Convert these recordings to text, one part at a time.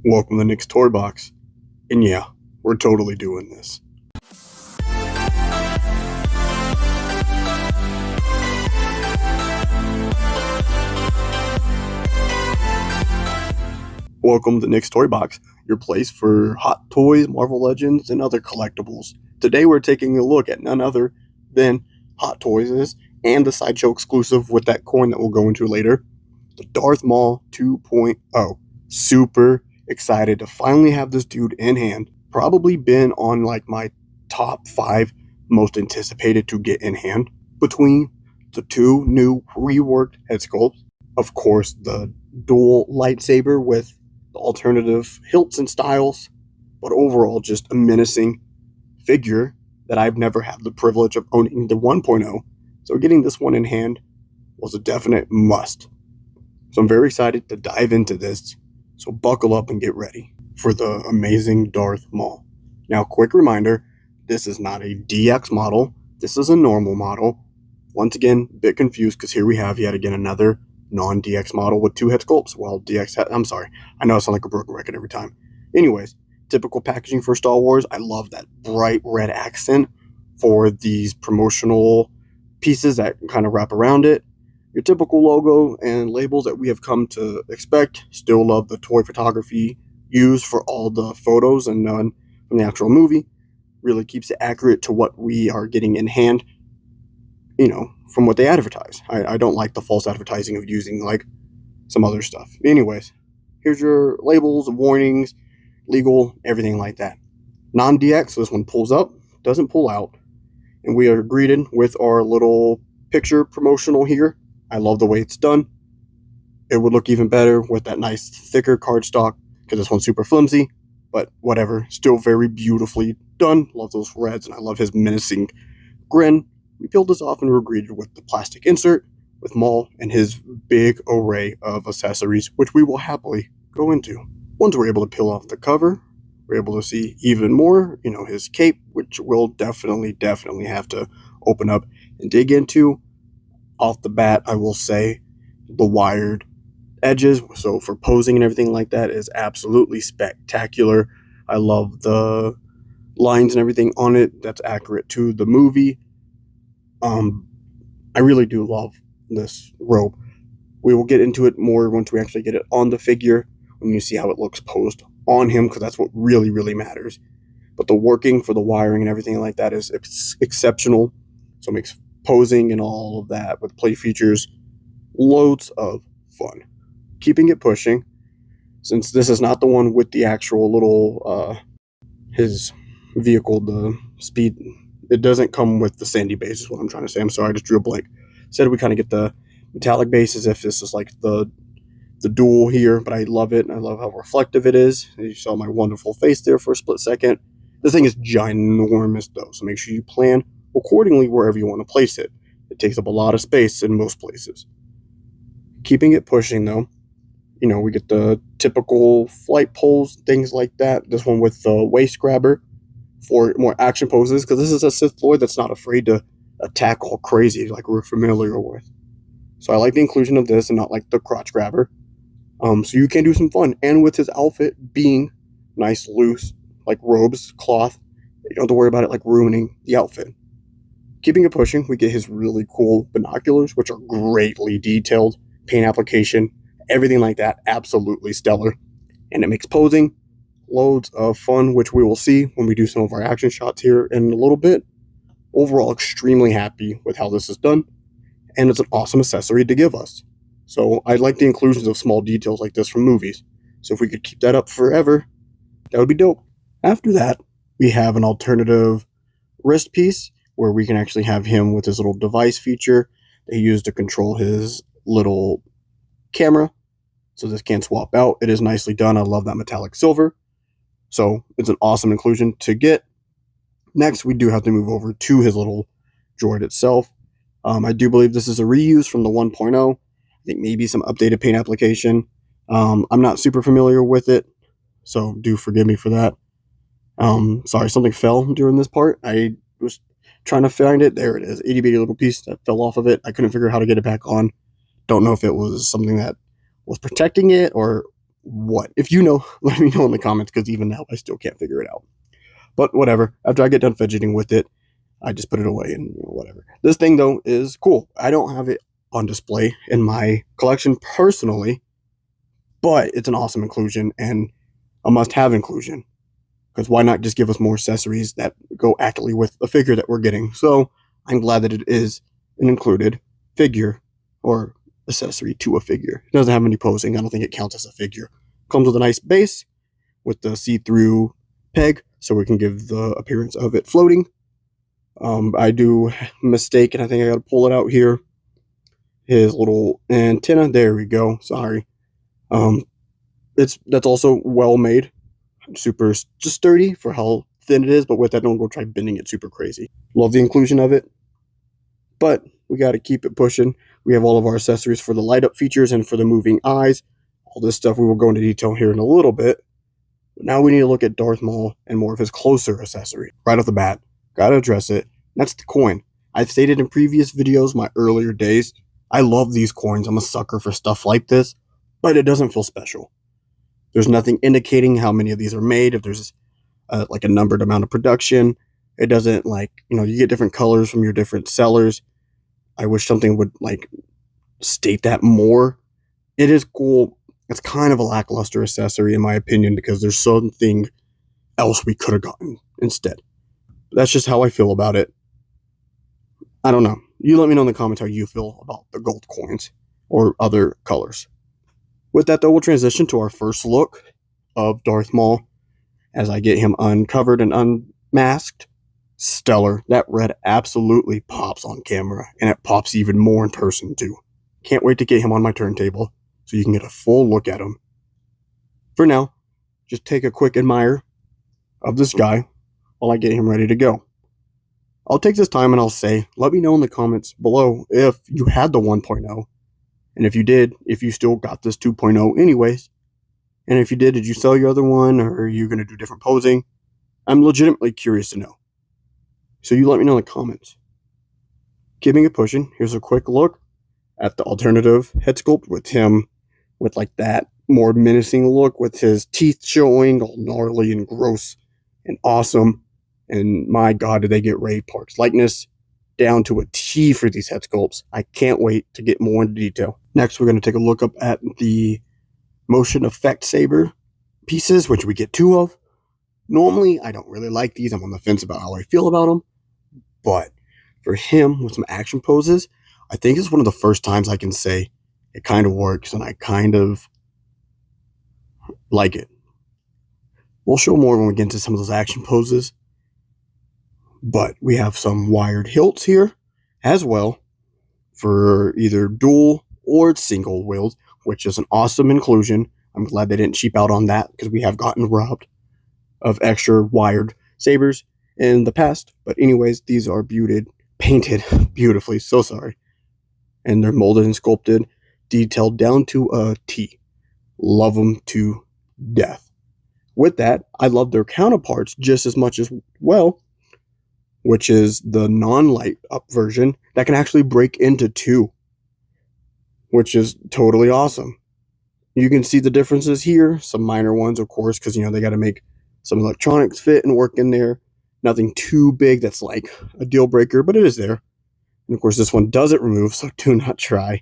Welcome to Nick's Toy Box. And yeah, we're totally doing this. Welcome to Nick's Toy Box, your place for Hot Toys, Marvel Legends, and other collectibles. Today we're taking a look at none other than Hot Toys and the Sideshow exclusive with that coin that we'll go into later, the Darth Maul 2.0. Super excited to finally have this dude in hand. Probably been on like my top 5 most anticipated to get in hand. Between the two new reworked head sculpts, of course the dual lightsaber with the alternative hilts and styles, but overall just a menacing figure that I've never had the privilege of owning the 1.0. So getting this one in hand was a definite must. So I'm very excited to dive into this. So buckle up and get ready for the amazing Darth Maul. Now, quick reminder, this is not a DX model. This is a normal model. Once again, a bit confused because here we have yet again another non-DX model with 2 head sculpts. Well, I'm sorry. I know I sound like a broken record every time. Anyways, typical packaging for Star Wars. I love that bright red accent for these promotional pieces that kind of wrap around it. Your typical logo and labels that we have come to expect. Still love the toy photography used for all the photos and none from the actual movie. Really keeps it accurate to what we are getting in hand, from what they advertise. I don't like the false advertising of using like some other stuff. Anyways, here's your labels, warnings, legal, everything like that. Non-DX, so this one pulls up, doesn't pull out, and we are greeted with our little picture promotional here. I love the way it's done. It would look even better with that nice thicker cardstock because this one's super flimsy, but whatever, still very beautifully done. Love those reds, and I love his menacing grin. We peeled this off and were greeted with the plastic insert with Maul and his big array of accessories, which we will happily go into. Once we're able to peel off the cover, we're able to see even more, his cape, which we'll definitely have to open up and dig into. Off the bat, I will say the wired edges, so for posing and everything like that, is absolutely spectacular. I love the lines and everything on it. That's accurate to the movie. I really do love this robe. We will get into it more once we actually get it on the figure, when you see how it looks posed on him, because that's what really matters. But the working for the wiring and everything like that is exceptional. So it makes posing and all of that with play features loads of fun. Keeping it pushing, since this is not the one with the actual little his vehicle, the speed, it doesn't come with the sandy base is what I'm trying to say. I'm sorry, I just drew a blank. Instead we kind of get the metallic base as if this is like the dual here, but I love it. I love how reflective it is. You saw my wonderful face there for a split second. This thing is ginormous though, so make sure you plan accordingly wherever you want to place it. It takes up a lot of space in most places. Keeping it pushing though, we get the typical flight poles, things like that. This one with the waist grabber for more action poses, because this is a Sith Lord that's not afraid to attack all crazy like we're familiar with. So I like the inclusion of this and not like the crotch grabber. So you can do some fun. And with his outfit being nice, loose, like robes, cloth, you don't have to worry about it like ruining the outfit. Keeping it pushing, we get his really cool binoculars, which are greatly detailed, paint application, everything like that, absolutely stellar. And it makes posing loads of fun, which we will see when we do some of our action shots here in a little bit. Overall, extremely happy with how this is done, and it's an awesome accessory to give us. So I like the inclusions of small details like this from movies. So if we could keep that up forever, that would be dope. After that, we have an alternative wrist piece where we can actually have him with his little device feature that he used to control his little camera. So this can swap out. It is nicely done. I love that metallic silver. So it's an awesome inclusion to get. Next, we do have to move over to his little droid itself. I do believe this is a reuse from the 1.0. I think maybe some updated paint application. I'm not super familiar with it, so do forgive me for that. Sorry, something fell during this part. I was trying to find it. There it is. Itty bitty little piece that fell off of it. I couldn't figure out how to get it back on. Don't know if it was something that was protecting it or what? If you know, let me know in the comments, because even now I still can't figure it out. But whatever. After I get done fidgeting with it, I just put it away and whatever. This thing though is cool. I don't have it on display in my collection personally, but it's an awesome inclusion and a must-have inclusion. Because why not just give us more accessories that go accurately with the figure that we're getting? So I'm glad that it is an included figure or accessory to a figure. It doesn't have any posing. I don't think it counts as a figure. Comes with a nice base with the see-through peg, so we can give the appearance of it floating. I do mistake, and I think I got to pull it out here. His little antenna. There we go. Sorry. Um, that's also well made. Super just sturdy for how thin it is, but with that, don't go try bending it super crazy. Love the inclusion of it, but we got to keep it pushing. We have all of our accessories for the light up features and for the moving eyes. All this stuff we will go into detail here in a little bit. But now we need to look at Darth Maul and more of his closer accessory. Right off the bat, gotta address it. That's the coin. I've stated in previous videos, my earlier days, I love these coins. I'm a sucker for stuff like this, but it doesn't feel special. There's nothing indicating how many of these are made. If there's like a numbered amount of production, it doesn't you get different colors from your different sellers. I wish something would state that more. It is cool. It's kind of a lackluster accessory in my opinion because there's something else we could have gotten instead. That's just how I feel about it. I don't know. You let me know in the comments how you feel about the gold coins or other colors. With that though, we'll transition to our first look of Darth Maul as I get him uncovered and unmasked. Stellar. That red absolutely pops on camera, and it pops even more in person too. Can't wait to get him on my turntable so you can get a full look at him. For now, just take a quick admire of this guy while I get him ready to go. I'll take this time and I'll say, let me know in the comments below if you had the 1.0, and if you did, if you still got this 2.0 anyways, and if you did you sell your other one, or are you going to do different posing? I'm legitimately curious to know. So you let me know in the comments. Keeping it pushing, here's a quick look at the alternative head sculpt with him with that more menacing look with his teeth showing all gnarly and gross and awesome. And my god, did they get Ray Park's likeness down to a T for these head sculpts. I can't wait to get more into detail. Next, we're going to take a look up at the motion effect saber pieces, which we get 2 of. Normally, I don't really like these. I'm on the fence about how I feel about them. But for him, with some action poses, I think it's one of the first times I can say it kind of works, and I kind of like it. We'll show more when we get into some of those action poses. But we have some wired hilts here as well for either dual or single wield, which is an awesome inclusion. I'm glad they didn't cheap out on that because we have gotten robbed of extra wired sabers in the past. But anyways, these are painted beautifully. So sorry. And they're molded and sculpted, detailed down to a T. Love them to death. With that, I love their counterparts just as much as well, which is the non-light up version that can actually break into 2, which is totally awesome. You can see the differences here, some minor ones, of course, because they got to make some electronics fit and work in there. Nothing too big that's like a deal breaker, but it is there. And of course, this one doesn't remove, so do not try.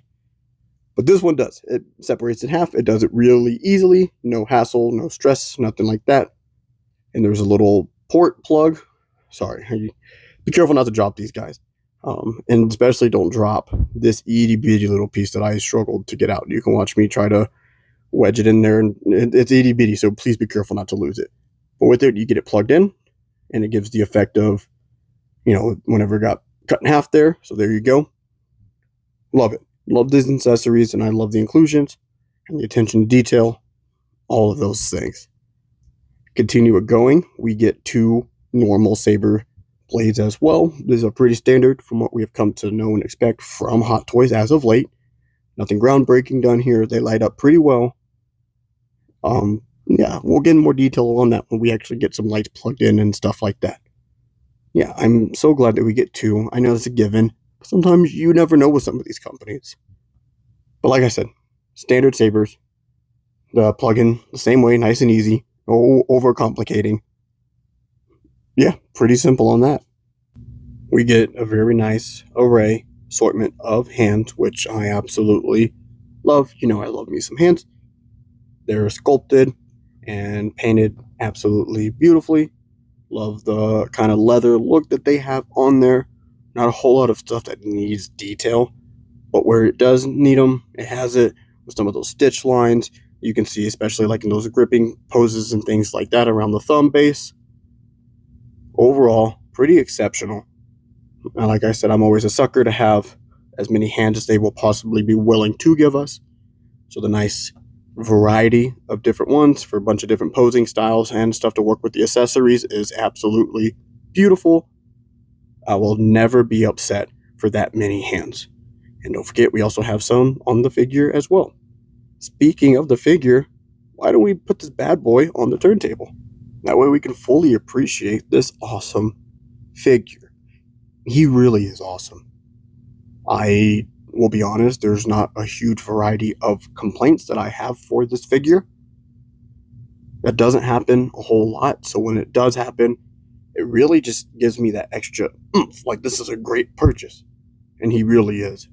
But this one does. It separates in half. It does it really easily. No hassle, no stress, nothing like that. And there's a little port plug. Sorry. Be careful not to drop these guys. And especially don't drop this itty bitty little piece that I struggled to get out. You can watch me try to wedge it in there, and it's itty bitty, so please be careful not to lose it. But with it, you get it plugged in, and it gives the effect of, whenever it got cut in half there. So there you go. Love it. Love these accessories, and I love the inclusions and the attention to detail. All of those things. Continue it going. We get 2 normal saber blades as well. These are pretty standard from what we have come to know and expect from Hot Toys as of late. Nothing groundbreaking done here. They light up pretty well. Yeah, we'll get in more detail on that when we actually get some lights plugged in and stuff like that. Yeah, I'm so glad that we get 2. I know it's a given, but sometimes you never know with some of these companies. But like I said, standard sabers, The plug-in the same way, nice and easy, no overcomplicating. Yeah, pretty simple on that. We get a very nice array assortment of hands, which I absolutely love. You know, I love me some hands. They're sculpted and painted absolutely beautifully. Love the kind of leather look that they have on there. Not a whole lot of stuff that needs detail, but where it does need them, it has it with some of those stitch lines. You can see, especially like in those gripping poses and things like that around the thumb base. Overall, pretty exceptional. And like I said, I'm always a sucker to have as many hands as they will possibly be willing to give us. So the nice variety of different ones for a bunch of different posing styles and stuff to work with the accessories is absolutely beautiful. I will never be upset for that many hands. And don't forget, we also have some on the figure as well. Speaking of the figure, why don't we put this bad boy on the turntable? That way we can fully appreciate this awesome figure. He really is awesome. I will be honest, there's not a huge variety of complaints that I have for this figure. That doesn't happen a whole lot, so when it does happen, it really just gives me that extra oomph, like this is a great purchase. And he really is.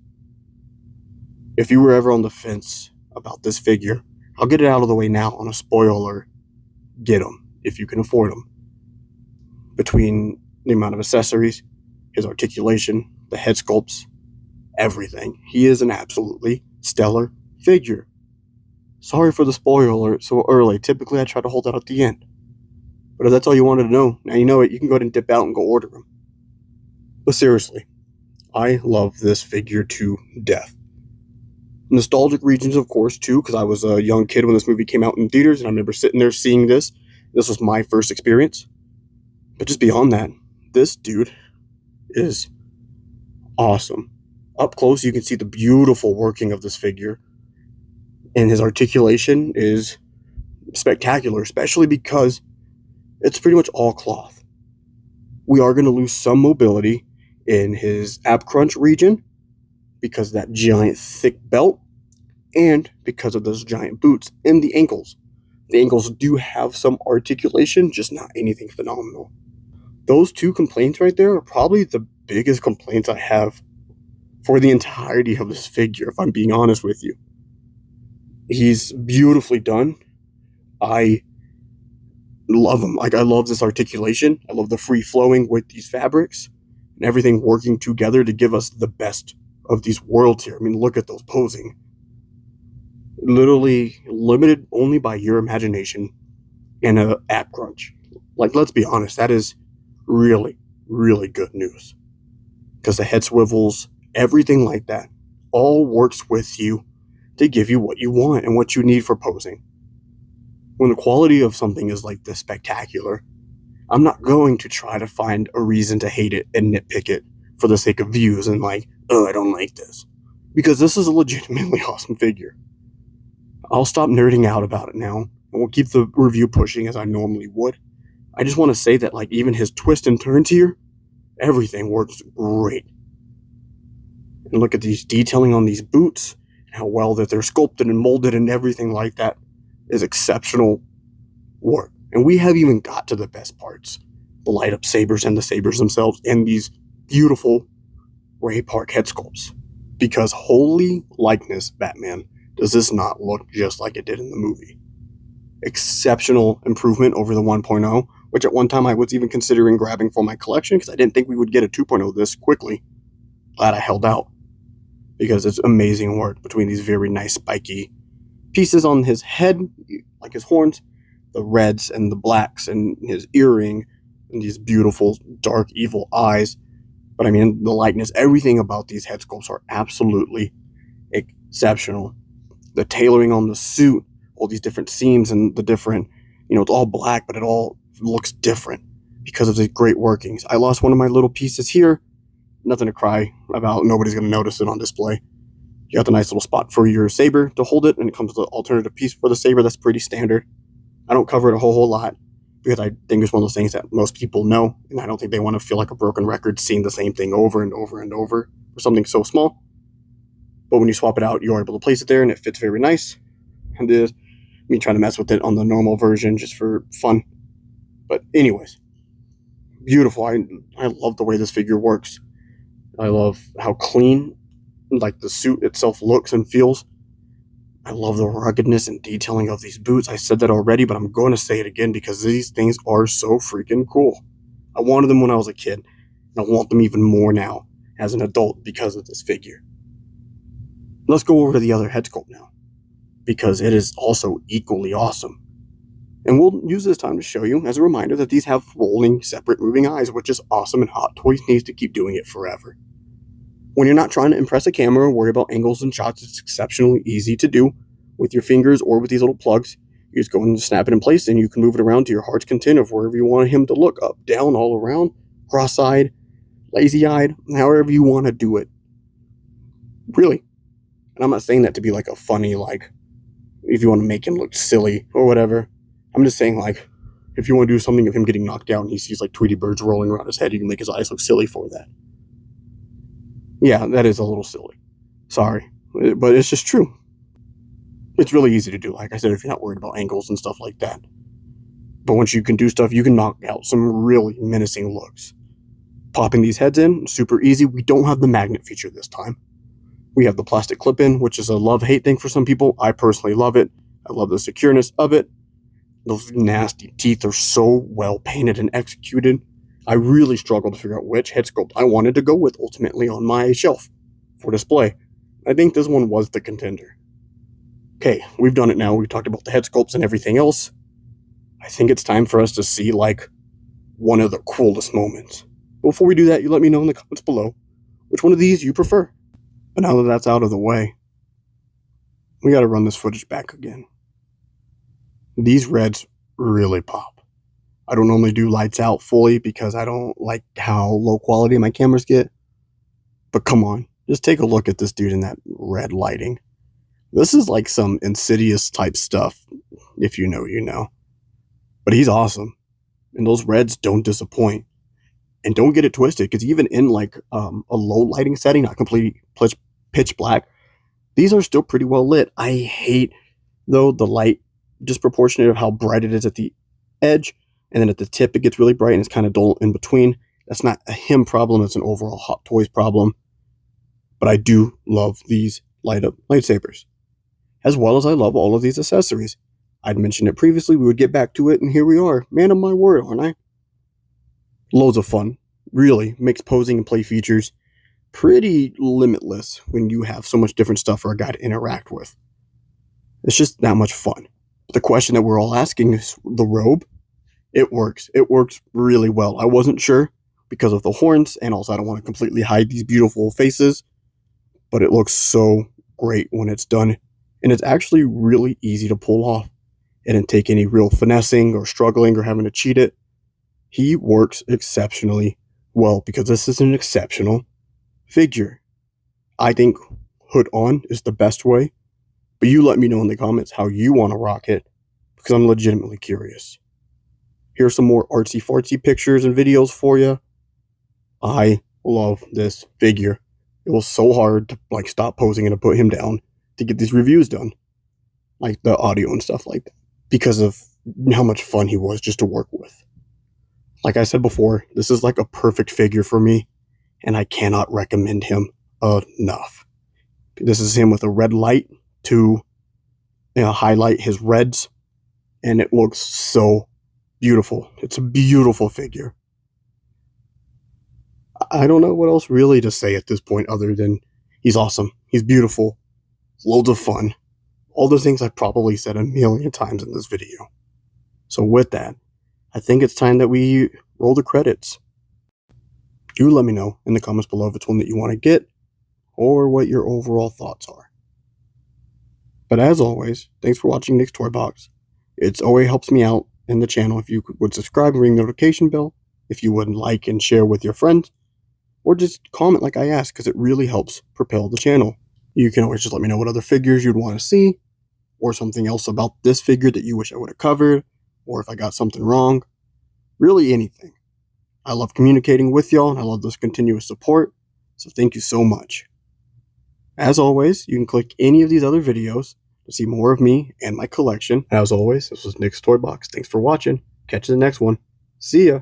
If you were ever on the fence about this figure, I'll get it out of the way now on a spoiler. Get him, if you can afford them. Between the amount of accessories, his articulation, the head sculpts, everything. He is an absolutely stellar figure. Sorry for the spoiler alert so early. Typically, I try to hold that at the end. But if that's all you wanted to know, now you know it. You can go ahead and dip out and go order them. But seriously, I love this figure to death. Nostalgic regions, of course, too, because I was a young kid when this movie came out in theaters, and I remember sitting there seeing this. This was my first experience. But just beyond that, this dude is awesome. Up close, you can see the beautiful working of this figure, and his articulation is spectacular, especially because it's pretty much all cloth. We are going to lose some mobility in his ab crunch region because of that giant thick belt and because of those giant boots and the ankles. The ankles do have some articulation, just not anything phenomenal. Those two complaints right there are probably the biggest complaints I have for the entirety of this figure, if I'm being honest with you. He's beautifully done. I love him. Like, I love this articulation. I love the free flowing with these fabrics and everything working together to give us the best of these worlds here. I mean, look at those posing. Literally limited only by your imagination and a app crunch. Like, let's be honest, that is really, really good news. Because the head swivels, everything like that, all works with you to give you what you want and what you need for posing. When the quality of something is like this spectacular, I'm not going to try to find a reason to hate it and nitpick it for the sake of views and like, oh, I don't like this. Because this is a legitimately awesome figure. I'll stop nerding out about it now, and we'll keep the review pushing as I normally would. I just want to say that, like, even his twists and turns here, everything works great. And look at these detailing on these boots, and how well that they're sculpted and molded and everything like that is exceptional work. And we haven't even got to the best parts. The light up sabers and the sabers themselves and these beautiful Ray Park head sculpts. Because holy likeness, Batman, does this not look just like it did in the movie? Exceptional improvement over the 1.0, which at one time I was even considering grabbing for my collection because I didn't think we would get a 2.0 this quickly. Glad I held out because it's amazing work between these very nice spiky pieces on his head, like his horns, the reds and the blacks, and his earring, and these beautiful dark evil eyes. But I mean, the likeness, everything about these head sculpts are absolutely exceptional. The tailoring on the suit, all these different seams and the different, it's all black, but it all looks different because of the great workings. I lost one of my little pieces here. Nothing to cry about. Nobody's going to notice it on display. You got the nice little spot for your saber to hold it, and it comes with an alternative piece for the saber that's pretty standard. I don't cover it a whole lot because I think it's one of those things that most people know, and I don't think they want to feel like a broken record seeing the same thing over and over and over for something so small. But when you swap it out, you're able to place it there, and it fits very nice. And the me trying to mess with it on the normal version just for fun. But anyways, beautiful. I love the way this figure works. I love how clean like the suit itself looks and feels. I love the ruggedness and detailing of these boots. I said that already, but I'm going to say it again because these things are so freaking cool. I wanted them when I was a kid, and I want them even more now as an adult because of this figure. Let's go over to the other head sculpt now, because it is also equally awesome. And we'll use this time to show you as a reminder that these have rolling, separate moving eyes, which is awesome, and Hot Toys needs to keep doing it forever. When you're not trying to impress a camera or worry about angles and shots, it's exceptionally easy to do with your fingers or with these little plugs. You just go and snap it in place, and you can move it around to your heart's content of wherever you want him to look, up, down, all around, cross-eyed, lazy-eyed, however you want to do it. Really. And I'm not saying that to be like a funny, like, if you want to make him look silly or whatever. I'm just saying, like, if you want to do something of him getting knocked down and he sees, like, Tweety birds rolling around his head, you can make his eyes look silly for that. Yeah, that is a little silly. Sorry. But it's just true. It's really easy to do, like I said, if you're not worried about angles and stuff like that. But once you can do stuff, you can knock out some really menacing looks. Popping these heads in, super easy. We don't have the magnet feature this time. We have the plastic clip-in, which is a love-hate thing for some people. I personally love it. I love the secureness of it. Those nasty teeth are so well painted and executed. I really struggled to figure out which head sculpt I wanted to go with ultimately on my shelf for display. I think this one was the contender. Okay, we've done it now. We've talked about the head sculpts and everything else. I think it's time for us to see, like, one of the coolest moments. Before we do that, you let me know in the comments below which one of these you prefer. But now that that's out of the way, we gotta run this footage back again. These reds really pop. I don't normally do lights out fully because I don't like how low quality my cameras get. But come on, just take a look at this dude in that red lighting. This is like some Insidious type stuff. If you know, you know. But he's awesome. And those reds don't disappoint. And don't get it twisted, because even in like a low lighting setting, not completely pitch black, these are still pretty well lit. I hate, though, the light disproportionate of how bright it is at the edge, and then at the tip it gets really bright and it's kind of dull in between. That's not a him problem, it's an overall Hot Toys problem. But I do love these light up lightsabers, as well as I love all of these accessories. I'd mentioned it previously, we would get back to it, and here we are. Man of my word, aren't I? Loads of fun. Really makes posing and play features pretty limitless when you have so much different stuff for a guy to interact with. It's just that much fun. The question that we're all asking is the robe. It works. It works really well. I wasn't sure because of the horns, and also I don't want to completely hide these beautiful faces, but it looks so great when it's done, and it's actually really easy to pull off. It didn't take any real finessing or struggling or having to cheat it. He works exceptionally well because this is an exceptional figure. I think hood on is the best way, but you let me know in the comments how you want to rock it because I'm legitimately curious. Here's some more artsy fartsy pictures and videos for you. I love this figure. It was so hard to like stop posing and to put him down to get these reviews done, like the audio and stuff like that, because of how much fun he was just to work with. Like I said before, this is like a perfect figure for me, and I cannot recommend him enough. This is him with a red light to highlight his reds, and it looks so beautiful. It's a beautiful figure. I don't know what else really to say at this point other than he's awesome. He's beautiful. Loads of fun. All the things I've probably said a million times in this video. So with that, I think it's time that we roll the credits. You let me know in the comments below if it's one that you want to get or what your overall thoughts are. But as always, thanks for watching Nick's Toy Box. It always helps me out in the channel if you would subscribe and ring the notification bell, if you would like and share with your friends, or just comment like I asked, because it really helps propel the channel. You can always just let me know what other figures you'd want to see, or something else about this figure that you wish I would have covered, or if I got something wrong. Really anything. I love communicating with y'all, and I love this continuous support, so thank you so much. As always, you can click any of these other videos to see more of me and my collection. As always, this was Nick's Toy Box. Thanks for watching. Catch you in the next one. See ya.